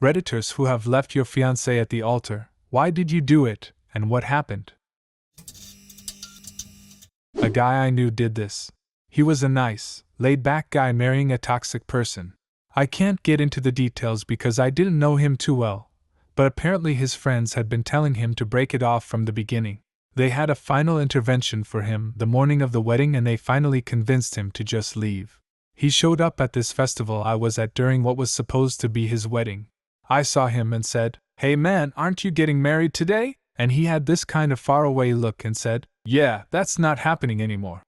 Redditors who have left your fiancé at the altar, why did you do it, and what happened? A guy I knew did this. He was a nice, laid-back guy marrying a toxic person. I can't get into the details because I didn't know him too well, but apparently his friends had been telling him to break it off from the beginning. They had a final intervention for him the morning of the wedding and they finally convinced him to just leave. He showed up at this festival I was at during what was supposed to be his wedding. I saw him and said, "Hey man, aren't you getting married today?" And he had this kind of faraway look and said, "Yeah, that's not happening anymore."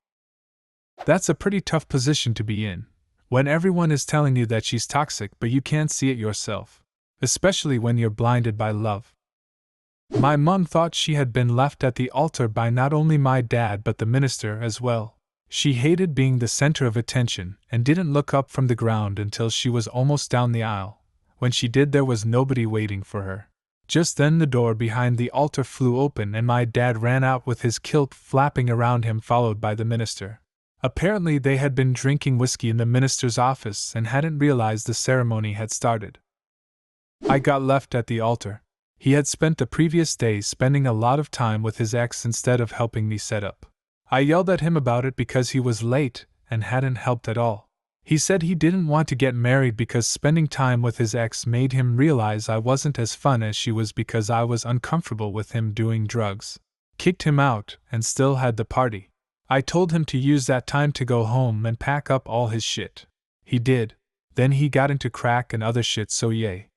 That's a pretty tough position to be in, when everyone is telling you that she's toxic but you can't see it yourself, especially when you're blinded by love. My mom thought she had been left at the altar by not only my dad but the minister as well. She hated being the center of attention and didn't look up from the ground until she was almost down the aisle. When she did, there was nobody waiting for her. Just then the door behind the altar flew open and my dad ran out with his kilt flapping around him, followed by the minister. Apparently they had been drinking whiskey in the minister's office and hadn't realized the ceremony had started. I got left at the altar. He had spent the previous day spending a lot of time with his ex instead of helping me set up. I yelled at him about it because he was late and hadn't helped at all. He said he didn't want to get married because spending time with his ex made him realize I wasn't as fun as she was because I was uncomfortable with him doing drugs. Kicked him out and still had the party. I told him to use that time to go home and pack up all his shit. He did. Then he got into crack and other shit, so yay.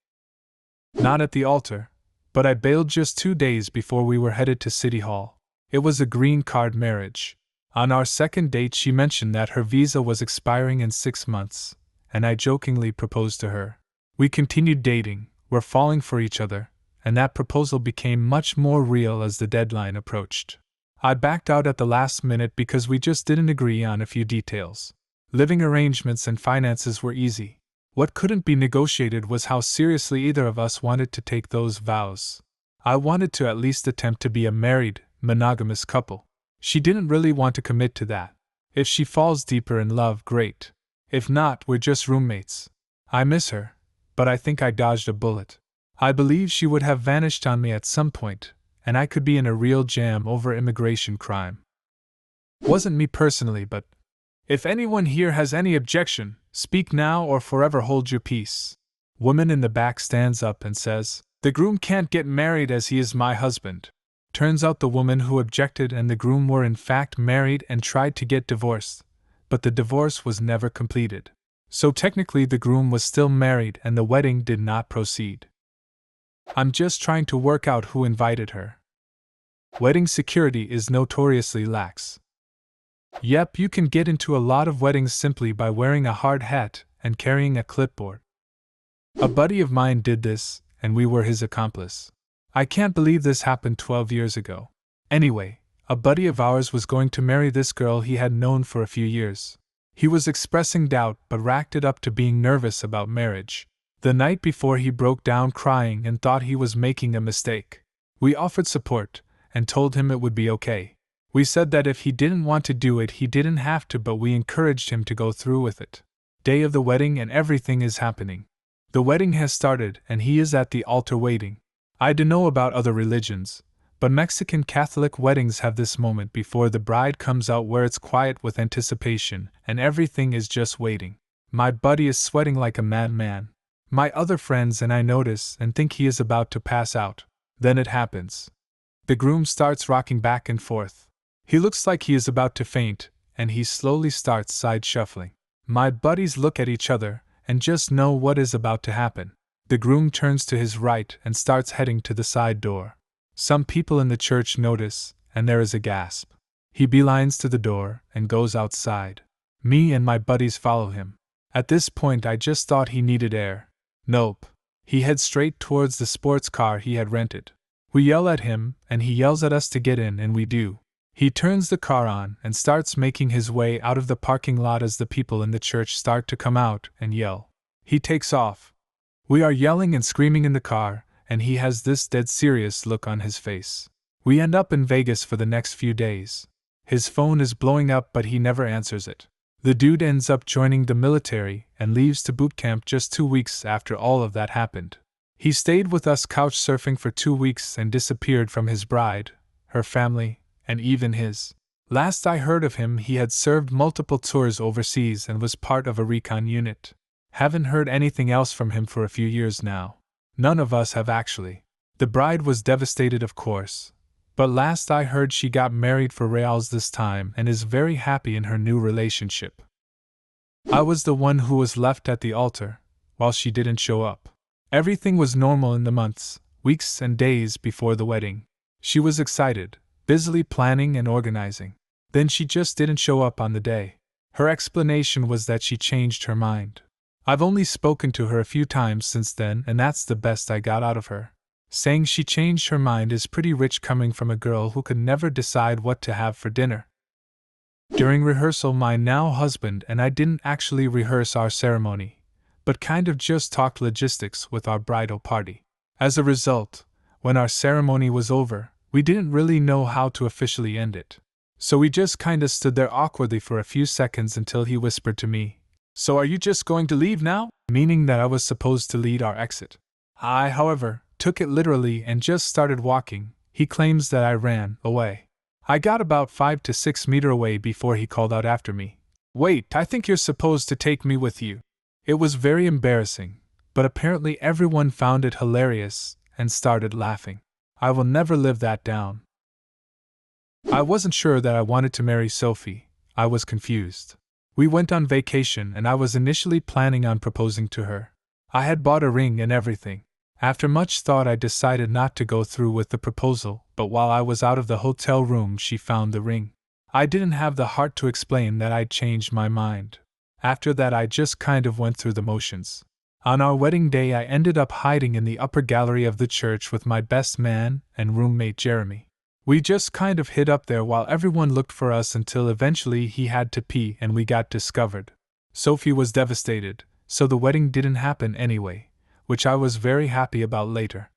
Not at the altar, but I bailed just 2 days before we were headed to City Hall. It was a green card marriage. On our second date she mentioned that her visa was expiring in 6 months, and I jokingly proposed to her. We continued dating, were falling for each other, and that proposal became much more real as the deadline approached. I backed out at the last minute because we just didn't agree on a few details. Living arrangements and finances were easy. What couldn't be negotiated was how seriously either of us wanted to take those vows. I wanted to at least attempt to be a married, monogamous couple. She didn't really want to commit to that. If she falls deeper in love, great. If not, we're just roommates. I miss her, but I think I dodged a bullet. I believe she would have vanished on me at some point, and I could be in a real jam over immigration crime. Wasn't me personally, but if anyone here has any objection, speak now or forever hold your peace. Woman in the back stands up and says, "The groom can't get married as he is my husband." Turns out the woman who objected and the groom were in fact married and tried to get divorced, but the divorce was never completed. So technically the groom was still married and the wedding did not proceed. I'm just trying to work out who invited her. Wedding security is notoriously lax. Yep, you can get into a lot of weddings simply by wearing a hard hat and carrying a clipboard. A buddy of mine did this, and we were his accomplice. I can't believe this happened 12 years ago. Anyway, a buddy of ours was going to marry this girl he had known for a few years. He was expressing doubt but racked it up to being nervous about marriage. The night before he broke down crying and thought he was making a mistake. We offered support and told him it would be okay. We said that if he didn't want to do it he didn't have to, but we encouraged him to go through with it. Day of the wedding and everything is happening. The wedding has started and he is at the altar waiting. I don't know about other religions, but Mexican Catholic weddings have this moment before the bride comes out where it's quiet with anticipation and everything is just waiting. My buddy is sweating like a madman. My other friends and I notice and think he is about to pass out. Then it happens. The groom starts rocking back and forth. He looks like he is about to faint, and he slowly starts side shuffling. My buddies look at each other and just know what is about to happen. The groom turns to his right and starts heading to the side door. Some people in the church notice, and there is a gasp. He beelines to the door and goes outside. Me and my buddies follow him. At this point I just thought he needed air. Nope. He heads straight towards the sports car he had rented. We yell at him, and he yells at us to get in, and we do. He turns the car on and starts making his way out of the parking lot as the people in the church start to come out and yell. He takes off. We are yelling and screaming in the car, and he has this dead serious look on his face. We end up in Vegas for the next few days. His phone is blowing up but he never answers it. The dude ends up joining the military and leaves to boot camp just 2 weeks after all of that happened. He stayed with us couch surfing for 2 weeks and disappeared from his bride, her family, and even his. Last I heard of him, he had served multiple tours overseas and was part of a recon unit. Haven't heard anything else from him for a few years now. None of us have actually. The bride was devastated, of course, but last I heard she got married for reals this time and is very happy in her new relationship. I was the one who was left at the altar, while she didn't show up. Everything was normal in the months, weeks, and days before the wedding. She was excited, busily planning and organizing. Then she just didn't show up on the day. Her explanation was that she changed her mind. I've only spoken to her a few times since then, and that's the best I got out of her. Saying she changed her mind is pretty rich coming from a girl who could never decide what to have for dinner. During rehearsal, my now husband and I didn't actually rehearse our ceremony, but kind of just talked logistics with our bridal party. As a result, when our ceremony was over, we didn't really know how to officially end it. So we just kinda stood there awkwardly for a few seconds until he whispered to me, "So are you just going to leave now?" Meaning that I was supposed to lead our exit. I, however, took it literally and just started walking. He claims that I ran away. I got about 5 to 6 meters away before he called out after me, "Wait, I think you're supposed to take me with you." It was very embarrassing, but apparently everyone found it hilarious and started laughing. I will never live that down. I wasn't sure that I wanted to marry Sophie. I was confused. We went on vacation and I was initially planning on proposing to her. I had bought a ring and everything. After much thought, I decided not to go through with the proposal, but while I was out of the hotel room, she found the ring. I didn't have the heart to explain that I'd changed my mind. After that, I just kind of went through the motions. On our wedding day, I ended up hiding in the upper gallery of the church with my best man and roommate Jeremy. We just kind of hid up there while everyone looked for us until eventually he had to pee and we got discovered. Sophie was devastated, so the wedding didn't happen anyway, which I was very happy about later.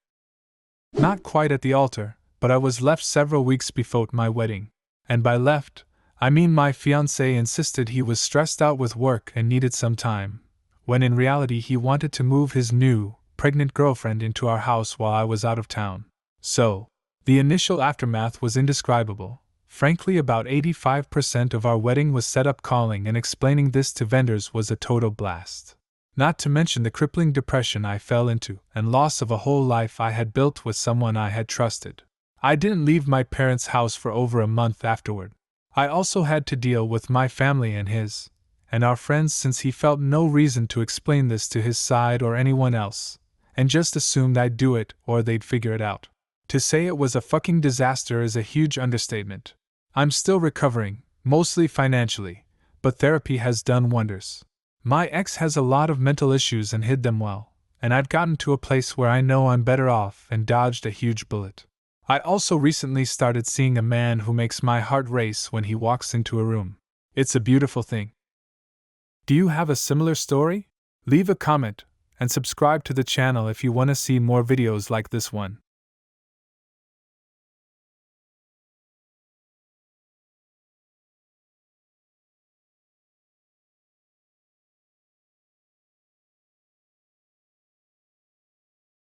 Not quite at the altar, but I was left several weeks before my wedding. And by left, I mean my fiancé insisted he was stressed out with work and needed some time, when in reality he wanted to move his new, pregnant girlfriend into our house while I was out of town. So, the initial aftermath was indescribable. Frankly, about 85% of our wedding was set up. Calling and explaining this to vendors was a total blast. Not to mention the crippling depression I fell into and loss of a whole life I had built with someone I had trusted. I didn't leave my parents' house for over a month afterward. I also had to deal with my family and his, and our friends, since he felt no reason to explain this to his side or anyone else, and just assumed I'd do it or they'd figure it out. To say it was a fucking disaster is a huge understatement. I'm still recovering, mostly financially, but therapy has done wonders. My ex has a lot of mental issues and hid them well, and I've gotten to a place where I know I'm better off and dodged a huge bullet. I also recently started seeing a man who makes my heart race when he walks into a room. It's a beautiful thing. Do you have a similar story? Leave a comment and subscribe to the channel if you want to see more videos like this one.